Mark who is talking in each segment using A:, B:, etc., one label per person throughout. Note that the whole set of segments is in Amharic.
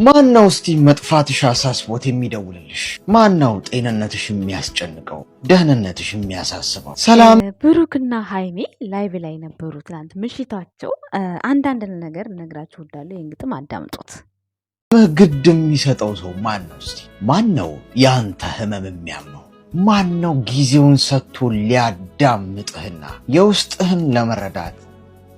A: ማነው እስቲ መጥፋትሽ አሳስቦት የሚደውልልሽ? ማነው ጤንነትሽ የሚያስጨንቀው ደህንነትሽ የሚያሳስበው? ሰላም
B: ብሩክና ሃይሜ ላይቭ ላይ ነበሩ ትናንት ምሽታቸው። አንዳንድ ነገር እነግራችሁ እወዳለሁ። ይህን ግጥም አዳምጡት።
A: ግድ የሚሰጠው ሰው ማን ነው? እስቲ ማን ነው ያንተ ህመም የሚያምነው? ማን ነው ጊዜውን ሰጥቶ ሊያዳምጥህና የውስጥህን ለመረዳት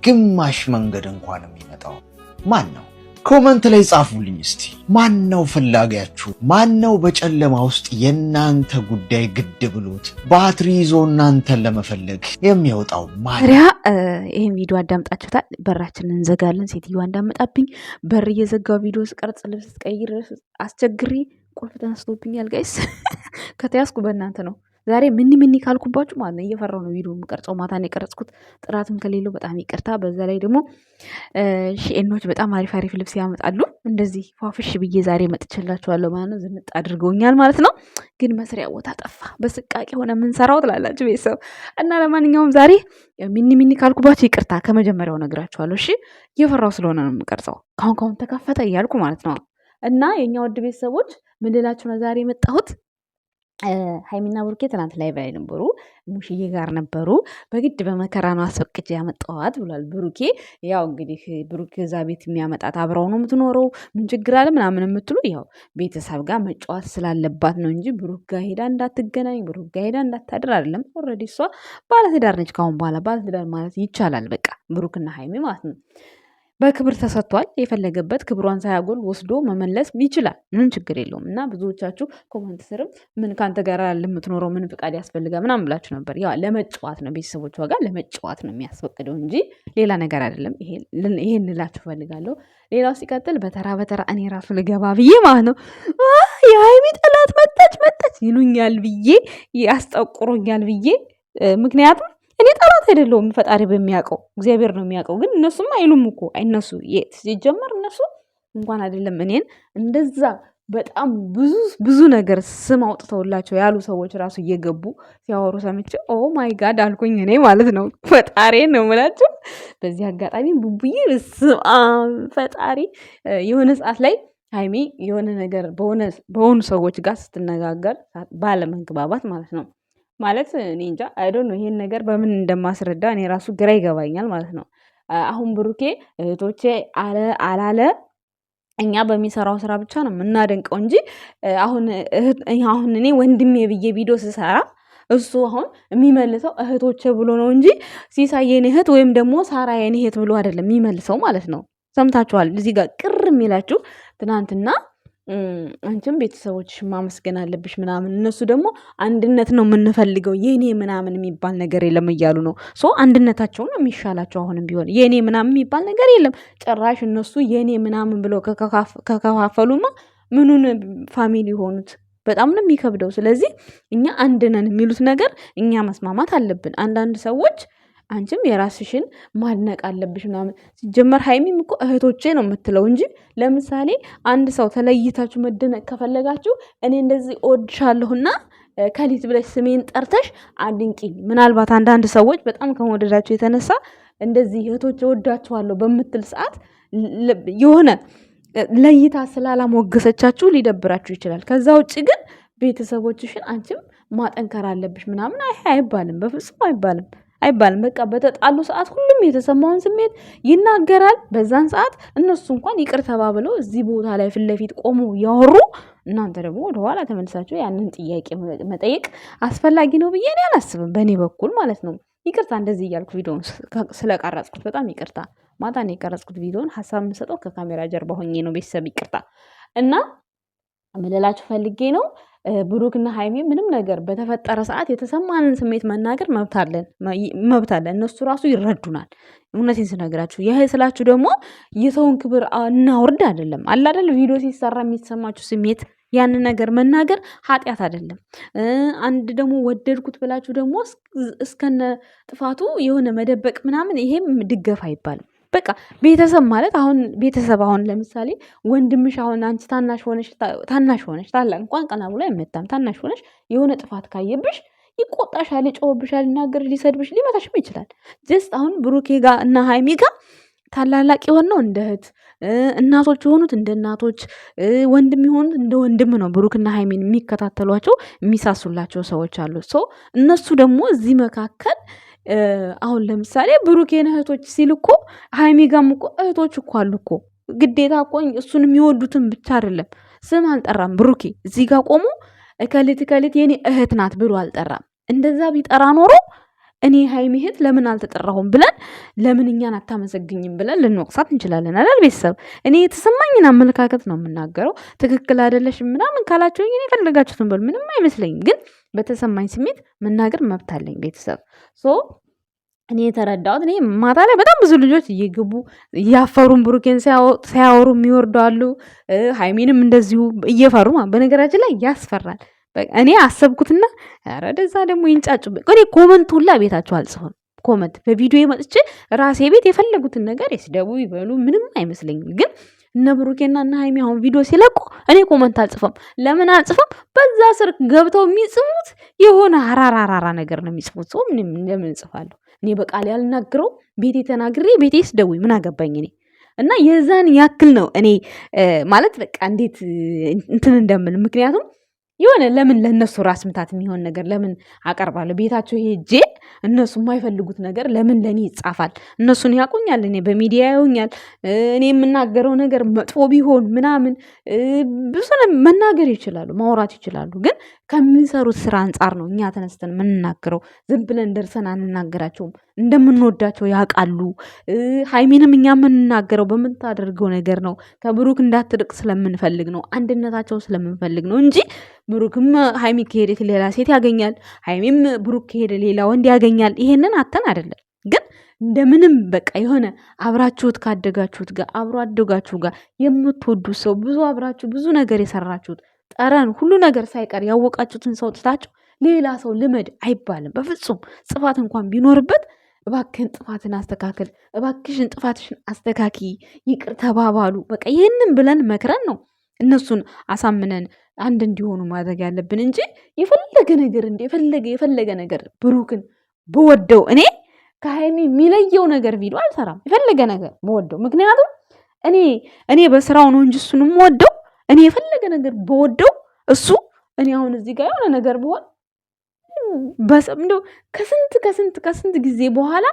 A: ግማሽ መንገድ እንኳን የሚመጣው ማን ነው? ኮመንት ላይ ጻፉልኝ እስቲ። ማን ነው ፈላጊያችሁ? ማን ነው በጨለማ ውስጥ የናንተ ጉዳይ ግድ ብሎት ባትሪ ይዞ እናንተን ለመፈለግ የሚወጣው ማን?
B: ይሄን ቪዲዮ አዳምጣችሁታል። በራችንን እንዘጋለን። ሴትዮዋ እንዳመጣብኝ በር እየዘጋው ቪዲዮ ስቀርጽ ልብስ ስቀይር አስቸግሪ ቁልፍ ተነስቶብኛል። ጋይስ ከተያዝኩ በእናንተ ነው። ዛሬ ምን ካልኩባችሁ ማለት ነው እየፈራው ነው ቪዲዮ የምቀርጸው። ማታ ነው የቀረጽኩት። ጥራትም ከሌለው በጣም ይቅርታ። በዛ ላይ ደግሞ ሺኤኖች በጣም አሪፍ ልብስ ያመጣሉ። እንደዚህ ፏፍሽ ብዬ ዛሬ መጥቼላችኋለሁ ማለት ነው። ዝንጥ አድርገውኛል ማለት ነው። ግን መስሪያ ቦታ ጠፋ። በስቃቂ ሆነ የምንሰራው ትላላችሁ ቤተሰብ እና ለማንኛውም ዛሬ ሚኒ ካልኩባችሁ ይቅርታ። ከመጀመሪያው ነግራችኋለሁ። እሺ እየፈራው ስለሆነ ነው የምቀርጸው። ካሁን ተከፈተ እያልኩ ማለት ነው። እና የኛ ውድ ቤተሰቦች ምን ልላችሁ ነው ዛሬ የመጣሁት? ሃይሚና ብሩኬ ትናንት ላይ በላይ ነበሩ። ሙሽዬ ጋር ነበሩ። በግድ በመከራ ነው አስፈቅጄ ያመጣኋት ብሏል ብሩኬ። ያው እንግዲህ ብሩኬ እዛ ቤት የሚያመጣት አብረው ነው የምትኖረው። ምን ችግር አለ ምናምን የምትሉ ያው ቤተሰብ ጋር መጫወት ስላለባት ነው እንጂ ብሩክ ጋር ሄዳ እንዳትገናኝ፣ ብሩክ ጋር ሄዳ እንዳታድር አይደለም። ኦልሬዲ እሷ ባለትዳር ነች። ካሁን በኋላ ባለትዳር ማለት ይቻላል። በቃ ብሩክና ሃይሚ ማለት ነው። በክብር ተሰጥቷል። የፈለገበት ክብሯን ሳያጎል ወስዶ መመለስ ይችላል። ምንም ችግር የለውም። እና ብዙዎቻችሁ ኮመንት ስርም ምን ከአንተ ጋር የምትኖረው ምን ፍቃድ ያስፈልጋል ምናምን ብላችሁ ነበር። ያው ለመጫወት ነው፣ ቤተሰቦቿ ጋር ለመጫወት ነው የሚያስፈቅደው እንጂ ሌላ ነገር አይደለም። ይሄን ልላችሁ ፈልጋለሁ። ሌላው ሲቀጥል በተራ እኔ ራሱ ልገባ ብዬ ማለት ነው የሃይሚ ጠላት መጣች ይሉኛል ብዬ ያስጠቁሩኛል ብዬ ምክንያቱም እኔ ጠላት አይደለሁም። ፈጣሪ በሚያውቀው እግዚአብሔር ነው የሚያውቀው። ግን እነሱም አይሉም እኮ እነሱ ሲጀመር እነሱ እንኳን አይደለም እኔን እንደዛ በጣም ብዙ ነገር ስም አውጥተውላቸው ያሉ ሰዎች ራሱ እየገቡ ሲያወሩ ሰምቼ ኦ ማይ ጋድ አልኩኝ እኔ ማለት ነው። ፈጣሪ ነው የምላቸው። በዚህ አጋጣሚ ቡቡዬ ፈጣሪ የሆነ ሰዓት ላይ ሃይሚ የሆነ ነገር በሆኑ ሰዎች ጋር ስትነጋገር ባለመግባባት ማለት ነው ማለት እኔ እንጃ አይዶን ነው ይሄን ነገር በምን እንደማስረዳ እኔ ራሱ ግራ ይገባኛል ማለት ነው። አሁን ብሩኬ እህቶቼ አላለ እኛ በሚሰራው ስራ ብቻ ነው የምናደንቀው እንጂ አሁን እኔ ወንድሜ ብዬ ቪዲዮ ስሰራ እሱ አሁን የሚመልሰው እህቶቼ ብሎ ነው እንጂ ሲሳይ የኔ እህት ወይም ደግሞ ሳራ የኔ እህት ብሎ አይደለም የሚመልሰው ማለት ነው። ሰምታችኋል። እዚህ ጋር ቅር የሚላችሁ ትናንትና አንቺም ቤተሰቦችሽ ማመስገን አለብሽ ምናምን፣ እነሱ ደግሞ አንድነት ነው የምንፈልገው የኔ ምናምን የሚባል ነገር የለም እያሉ ነው። ሶ አንድነታቸው ነው የሚሻላቸው። አሁንም ቢሆን የኔ ምናምን የሚባል ነገር የለም ጭራሽ። እነሱ የኔ ምናምን ብለው ከከፋፈሉማ ምኑን ፋሚሊ የሆኑት በጣም ነው የሚከብደው። ስለዚህ እኛ አንድ ነን የሚሉት ነገር እኛ መስማማት አለብን። አንዳንድ ሰዎች አንቺም የራስሽን ማድነቅ አለብሽ ምናምን። ሲጀመር ሃይሚም እኮ እህቶቼ ነው የምትለው እንጂ ለምሳሌ አንድ ሰው ተለይታችሁ መደነቅ ከፈለጋችሁ እኔ እንደዚህ እወድሻለሁና ከሊት ብለሽ ስሜን ጠርተሽ አድንቂኝ። ምናልባት አንዳንድ ሰዎች በጣም ከመወደዳቸው የተነሳ እንደዚህ እህቶቼ እወዳችኋለሁ በምትል ሰዓት የሆነ ለይታ ስላላሞገሰቻችሁ ሊደብራችሁ ይችላል። ከዛ ውጭ ግን ቤተሰቦችሽን አንቺም ማጠንከር አለብሽ ምናምን አይባልም፣ በፍጹም አይባልም። በቃ በተጣሉ ሰዓት ሁሉም የተሰማውን ስሜት ይናገራል። በዛን ሰዓት እነሱ እንኳን ይቅር ተባብለው እዚህ ቦታ ላይ ፊት ለፊት ቆሙ ያወሩ፣ እናንተ ደግሞ ወደኋላ ተመልሳችሁ ያንን ጥያቄ መጠየቅ አስፈላጊ ነው ብዬ እኔ አላስብም፣ በእኔ በኩል ማለት ነው። ይቅርታ እንደዚህ እያልኩ ቪዲዮን ስለቀረጽኩት በጣም ይቅርታ። ማታ ነው የቀረጽኩት ቪዲዮን። ሀሳብ የምሰጠው ከካሜራ ጀርባ ሆኜ ነው። ቤተሰብ ይቅርታ። እና ምልላችሁ ፈልጌ ነው ብሩክና ሃይሚ ምንም ነገር በተፈጠረ ሰዓት የተሰማንን ስሜት መናገር መብት አለን። እነሱ ራሱ ይረዱናል። እውነቴን ስነግራችሁ ይሄ ስላችሁ ደግሞ የሰውን ክብር እናውርድ አይደለም አለ አይደል? ቪዲዮ ሲሰራ የሚሰማችሁ ስሜት ያንን ነገር መናገር ኃጢአት አይደለም። አንድ ደግሞ ወደድኩት ብላችሁ ደግሞ እስከነ ጥፋቱ የሆነ መደበቅ ምናምን ይሄም ድገፍ አይባልም። በቃ ቤተሰብ ማለት አሁን ለምሳሌ ወንድምሽ አሁን አንቺ ታናሽ ሆነሽ ታላቅ እንኳን ቀና ብሎ አይመታም። ታናሽ ሆነሽ የሆነ ጥፋት ካየብሽ ይቆጣሻል፣ ይጮህብሻል፣ ሊናገርሽ፣ ሊሰድብሽ፣ ሊመታሽም ይችላል። ጀስት አሁን ብሩኬ ጋር እና ሃይሚ ጋር ታላላቅ የሆነው እንደ እህት፣ እናቶች የሆኑት እንደ እናቶች፣ ወንድም የሆኑት እንደ ወንድም ነው ብሩክና ሃይሚን የሚከታተሏቸው የሚሳሱላቸው ሰዎች አሉ። ሶ እነሱ ደግሞ እዚህ መካከል አሁን ለምሳሌ ብሩኬን እህቶች ሲል እኮ ሃይሚ ጋም እኮ እህቶች እኮ አሉ እኮ ግዴታ እኮ እሱን የሚወዱትን ብቻ አይደለም። ስም አልጠራም ብሩኬ እዚህ ጋር ቆሞ እከሊት የኔ እህት ናት ብሎ አልጠራም። እንደዛ ቢጠራ ኖሮ እኔ ሃይሚ እህት ለምን አልተጠራሁም ብለን ለምን እኛን አታመሰግኝም ብለን ልንወቅሳት እንችላለን አይደል? ቤተሰብ እኔ የተሰማኝን አመለካከት ነው የምናገረው። ትክክል አይደለሽም ምናምን ካላችሁ እኔ የፈለጋችሁትን በሉ፣ ምንም አይመስለኝም። ግን በተሰማኝ ስሜት መናገር መብት አለኝ ቤተሰብ። ሶ እኔ የተረዳሁት እኔ ማታ ላይ በጣም ብዙ ልጆች እየገቡ እያፈሩን ብሩኬን ሲያወሩ የሚወርዱ አሉ። ሃይሚንም እንደዚሁ እየፈሩ በነገራችን ላይ ያስፈራል። እኔ አሰብኩትና ኧረ ደዛ ደግሞ ይንጫጩበት። እኔ ኮመንት ሁላ ቤታቸው አልጽፍም። ኮመንት በቪዲዮ መጥቼ ራሴ ቤት የፈለጉትን ነገር ይስደቡ ይበሉ ምንም አይመስለኝም። ግን እነ ብሩኬና እነ ሃይሚ አሁን ቪዲዮ ሲለቁ እኔ ኮመንት አልጽፈም። ለምን አልጽፈም? በዛ ስር ገብተው የሚጽፉት የሆነ ሀራራራራ ነገር ነው የሚጽፉት። ሰው ለምን እጽፋለሁ? እኔ በቃል ያልናግረው ቤቴ ተናግሬ ቤቴ ስደውይ ምን አገባኝ እኔ። እና የዛን ያክል ነው እኔ ማለት በቃ እንዴት እንትን እንደምል ምክንያቱም የሆነ ለምን ለነሱ ራስ ምታት የሚሆን ነገር ለምን አቀርባለሁ? ቤታቸው ሄጄ እነሱ የማይፈልጉት ነገር ለምን ለኔ ይጻፋል? እነሱን ያውቁኛል፣ እኔ በሚዲያ ያዩኛል። እኔ የምናገረው ነገር መጥፎ ቢሆን ምናምን ብዙ መናገር ይችላሉ፣ ማውራት ይችላሉ። ግን ከሚሰሩት ስራ አንጻር ነው እኛ ተነስተን የምንናገረው። ዝም ብለን ደርሰን አንናገራቸውም። እንደምንወዳቸው ያውቃሉ። ሃይሚንም እኛ የምንናገረው በምታደርገው ነገር ነው። ከብሩክ እንዳትርቅ ስለምንፈልግ ነው፣ አንድነታቸው ስለምንፈልግ ነው እንጂ ብሩክም ሃይሚ ከሄደት ሌላ ሴት ያገኛል፣ ሃይሚም ብሩክ ከሄደ ሌላ ወንድ ያገኛል። ይሄንን አተን አይደለም። ግን እንደምንም በቃ የሆነ አብራችሁት ካደጋችሁት ጋር አብሮ አደጋችሁ ጋር የምትወዱት ሰው ብዙ አብራችሁ ብዙ ነገር የሰራችሁት ጠረን ሁሉ ነገር ሳይቀር ያወቃችሁትን ሰው ትታችሁ ሌላ ሰው ልመድ አይባልም በፍጹም። ጥፋት እንኳን ቢኖርበት እባክህን ጥፋትን አስተካክል፣ እባክሽን ጥፋትሽን አስተካኪ፣ ይቅር ተባባሉ። በቃ ይህንን ብለን መክረን ነው እነሱን አሳምነን አንድ እንዲሆኑ ማድረግ ያለብን እንጂ የፈለገ ነገር የፈለገ ነገር ብሩክን በወደው እኔ ከሃይሚ የሚለየው ነገር ቪዲዮ አልሰራም። የፈለገ ነገር በወደው ምክንያቱም እኔ በስራው ነው እንጂ እሱንም ወደው እኔ የፈለገ ነገር በወደው እሱ እኔ አሁን እዚህ ጋር የሆነ ነገር ብሆን እንደው ከስንት ጊዜ በኋላ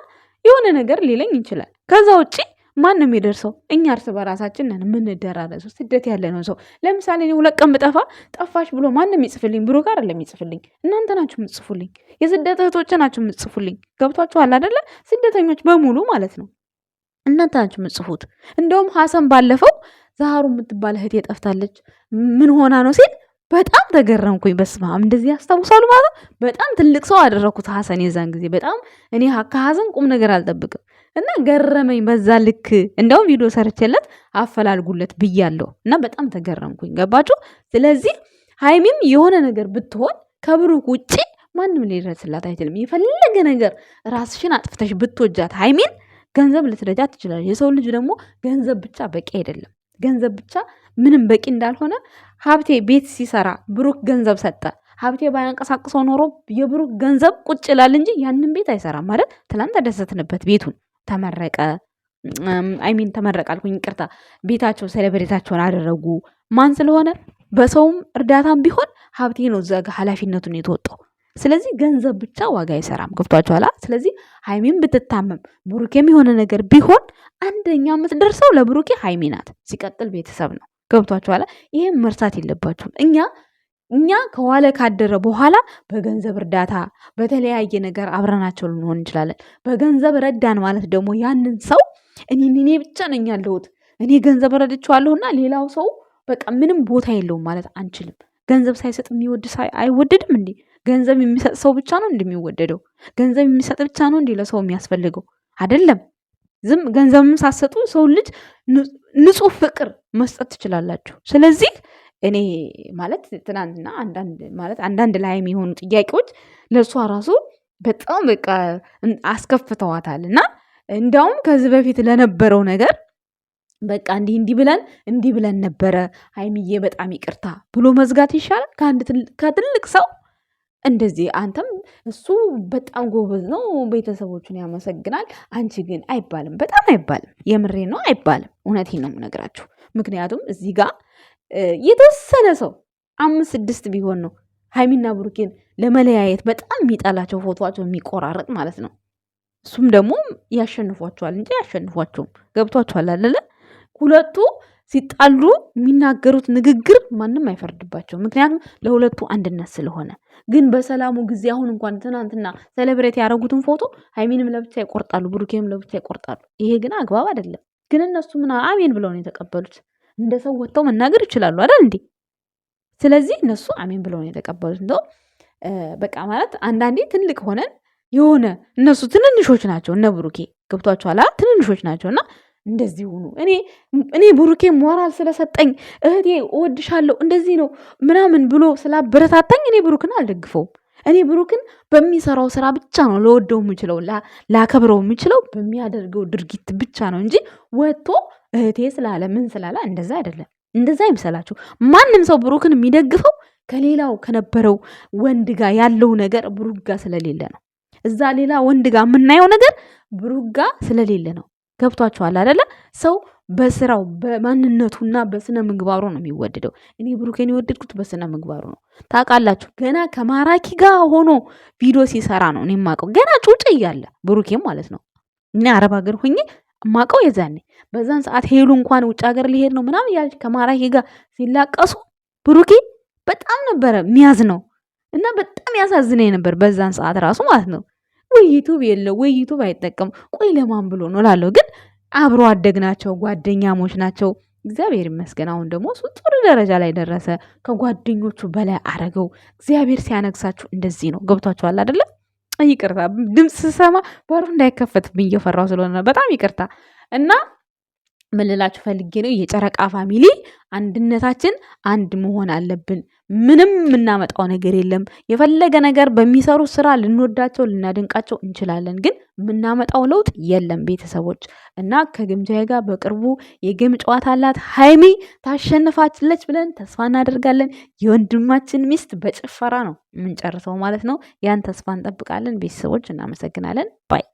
B: የሆነ ነገር ሊለኝ ይችላል። ከዛ ውጪ ማንም የደርሰው እኛ እርስ በራሳችን ነን የምንደራረሰው። ስደት ያለ ነው ሰው ለምሳሌ እኔ 2 ቀን ብጠፋ ጠፋሽ ብሎ ማንም ይጽፍልኝ ብሩክ አይደለም ይጽፍልኝ፣ እናንተ ናችሁ የምትጽፉልኝ፣ የስደት እህቶች ናችሁ የምትጽፉልኝ። ገብቷችኋል አይደለ? ስደተኞች በሙሉ ማለት ነው እናንተ ናችሁ የምትጽፉት። እንደውም ሀሰን ባለፈው ዛሃሩ የምትባል እህቴ ጠፍታለች ምን ሆና ነው ሲል በጣም ተገረምኩኝ። በስመ አብ እንደዚህ ያስታውሳሉ ማለት በጣም ትልቅ ሰው አደረኩት ሀሰን የዛን ጊዜ በጣም እኔ ከሀሰን ቁም ነገር አልጠብቅም እና ገረመኝ በዛ ልክ። እንደውም ቪዲዮ ሰርቼለት አፈላልጉለት ብያለሁ እና በጣም ተገረምኩኝ። ገባችሁ? ስለዚህ ሃይሚም የሆነ ነገር ብትሆን ከብሩክ ውጪ ማንም ሊደርስላት አይችልም። የፈለገ ነገር ራስሽን አጥፍተሽ ብትወጃት ሃይሚን ገንዘብ ልትረጃት ትችላለች። የሰው ልጅ ደግሞ ገንዘብ ብቻ በቂ አይደለም። ገንዘብ ብቻ ምንም በቂ እንዳልሆነ ሀብቴ ቤት ሲሰራ ብሩክ ገንዘብ ሰጠ። ሀብቴ ባያንቀሳቅሰው ኖሮ የብሩክ ገንዘብ ቁጭ ይላል እንጂ ያንን ቤት አይሰራም ማለት። ትላንት ተደሰትንበት። ቤቱን ተመረቀ፣ አይሚን ተመረቀ አልኩኝ ይቅርታ። ቤታቸው ሴሌብሬታቸውን አደረጉ። ማን ስለሆነ በሰውም እርዳታም ቢሆን ሀብቴ ነው እዛ ጋ ኃላፊነቱን የተወጣው። ስለዚህ ገንዘብ ብቻ ዋጋ አይሰራም። ገብቷችኋል? ስለዚህ ሃይሚን ብትታመም ብሩኬም የሆነ ነገር ቢሆን አንደኛ የምትደርሰው ለብሩኬ ሃይሚ ናት። ሲቀጥል ቤተሰብ ነው። ገብቷችኋል? ይሄም መርሳት የለባችሁም። እኛ ከዋለ ካደረ በኋላ በገንዘብ እርዳታ በተለያየ ነገር አብረናቸው ልንሆን እንችላለን። በገንዘብ ረዳን ማለት ደግሞ ያንን ሰው እኔ ብቻ ነኝ ያለሁት እኔ ገንዘብ ረድቼዋለሁና ሌላው ሰው በቃ ምንም ቦታ የለውም ማለት አንችልም። ገንዘብ ሳይሰጥ የሚወድ አይወደድም እንዴ? ገንዘብ የሚሰጥ ሰው ብቻ ነው እንደሚወደደው? ገንዘብ የሚሰጥ ብቻ ነው እንዴ ለሰው የሚያስፈልገው? አይደለም። ገንዘብም ሳሰጡ ሰው ልጅ ንጹህ ፍቅር መስጠት ትችላላችሁ። ስለዚህ እኔ ማለት ትናንትና አንዳንድ ላይ የሚሆኑ ጥያቄዎች ለእሷ ራሱ በጣም በቃ አስከፍተዋታል። እና እንዲያውም ከዚህ በፊት ለነበረው ነገር በቃ እንዲህ ብለን ነበረ ሃይሚዬ በጣም ይቅርታ ብሎ መዝጋት ይሻላል ከትልቅ ሰው እንደዚህ አንተም እሱ በጣም ጎበዝ ነው፣ ቤተሰቦቹን ያመሰግናል፣ አንቺ ግን አይባልም፣ በጣም አይባልም። የምሬ ነው አይባልም። እውነቴን ነው የምነግራችሁ። ምክንያቱም እዚህ ጋር የተወሰነ ሰው 5-6 ቢሆን ነው ሀይሚና ብሩኬን ለመለያየት በጣም የሚጠላቸው ፎቶቸው የሚቆራረጥ ማለት ነው። እሱም ደግሞ ያሸንፏቸዋል እንጂ ያሸንፏቸውም። ገብቷቸዋል አይደለ? ሁለቱ ሲጣሉ የሚናገሩት ንግግር ማንም አይፈርድባቸው፣ ምክንያቱም ለሁለቱ አንድነት ስለሆነ። ግን በሰላሙ ጊዜ አሁን እንኳን ትናንትና ሴሌብሬት ያደረጉትን ፎቶ ሀይሚንም ለብቻ ይቆርጣሉ፣ ብሩኬንም ለብቻ ይቆርጣሉ። ይሄ ግን አግባብ አይደለም። ግን እነሱ ምን አሜን ብለው ነው የተቀበሉት። እንደ ሰው ወጥተው መናገር ይችላሉ አይደል እንዴ? ስለዚህ እነሱ አሜን ብለው ነው የተቀበሉት። እንደው በቃ ማለት አንዳንዴ ትልቅ ሆነን የሆነ እነሱ ትንንሾች ናቸው፣ እነ ብሩኬ ገብቷቸኋላ፣ ትንንሾች ናቸው እና እንደዚህ ሁኑ። እኔ ብሩኬ ሞራል ስለሰጠኝ እህቴ እወድሻለሁ እንደዚህ ነው ምናምን ብሎ ስላበረታታኝ እኔ ብሩክን አልደግፈውም። እኔ ብሩክን በሚሰራው ስራ ብቻ ነው ለወደው የምችለው ላከብረው የምችለው በሚያደርገው ድርጊት ብቻ ነው እንጂ ወጥቶ እህቴ ስላለ ምን ስላለ እንደዛ አይደለም። እንደዛ ይምሰላችሁ። ማንም ሰው ብሩክን የሚደግፈው ከሌላው ከነበረው ወንድ ጋር ያለው ነገር ብሩክ ጋር ስለሌለ ነው። እዛ ሌላ ወንድ ጋር የምናየው ነገር ብሩክ ጋር ስለሌለ ነው። ገብቷችኋል አይደለ? ሰው በስራው በማንነቱና በስነ ምግባሩ ነው የሚወደደው። እኔ ብሩኬን የወደድኩት በስነ ምግባሩ ነው። ታውቃላችሁ፣ ገና ከማራኪ ጋር ሆኖ ቪዲዮ ሲሰራ ነው እኔ የማውቀው። ገና ጩጭ እያለ ብሩኬም ማለት ነው። እኔ አረብ ሀገር ሁኜ የማውቀው የዛኔ በዛን ሰዓት ሄሉ እንኳን ውጭ ሀገር ሊሄድ ነው ምናምን ያለች ከማራኪ ጋር ሲላቀሱ ብሩኬ በጣም ነበረ ሚያዝ ነው እና በጣም ያሳዝነኝ ነበር በዛን ሰዓት ራሱ ማለት ነው። ወይ ዩቱብ የለው ወይ ዩቱብ አይጠቀም፣ ቆይ ለማን ብሎ ነው ላለው። ግን አብሮ አደግ ናቸው፣ ጓደኛሞች ናቸው። እግዚአብሔር ይመስገን አሁን ደግሞ እሱ ጥሩ ደረጃ ላይ ደረሰ። ከጓደኞቹ በላይ አረገው። እግዚአብሔር ሲያነግሳችሁ እንደዚህ ነው። ገብቷችኋል አይደለ? ይቅርታ ድምፅ ስሰማ በሩ እንዳይከፈትብኝ እየፈራው ስለሆነ በጣም ይቅርታ። እና ምን ልላችሁ ፈልጌ ነው፣ የጨረቃ ፋሚሊ አንድነታችን አንድ መሆን አለብን። ምንም የምናመጣው ነገር የለም። የፈለገ ነገር በሚሰሩ ስራ ልንወዳቸው ልናደንቃቸው እንችላለን፣ ግን የምናመጣው ለውጥ የለም ቤተሰቦች። እና ከግምጃዬ ጋር በቅርቡ የጌም ጨዋታ አላት ሀይሚ ታሸንፋችለች ብለን ተስፋ እናደርጋለን። የወንድማችን ሚስት በጭፈራ ነው የምንጨርሰው ማለት ነው። ያን ተስፋ እንጠብቃለን ቤተሰቦች። እናመሰግናለን ባይ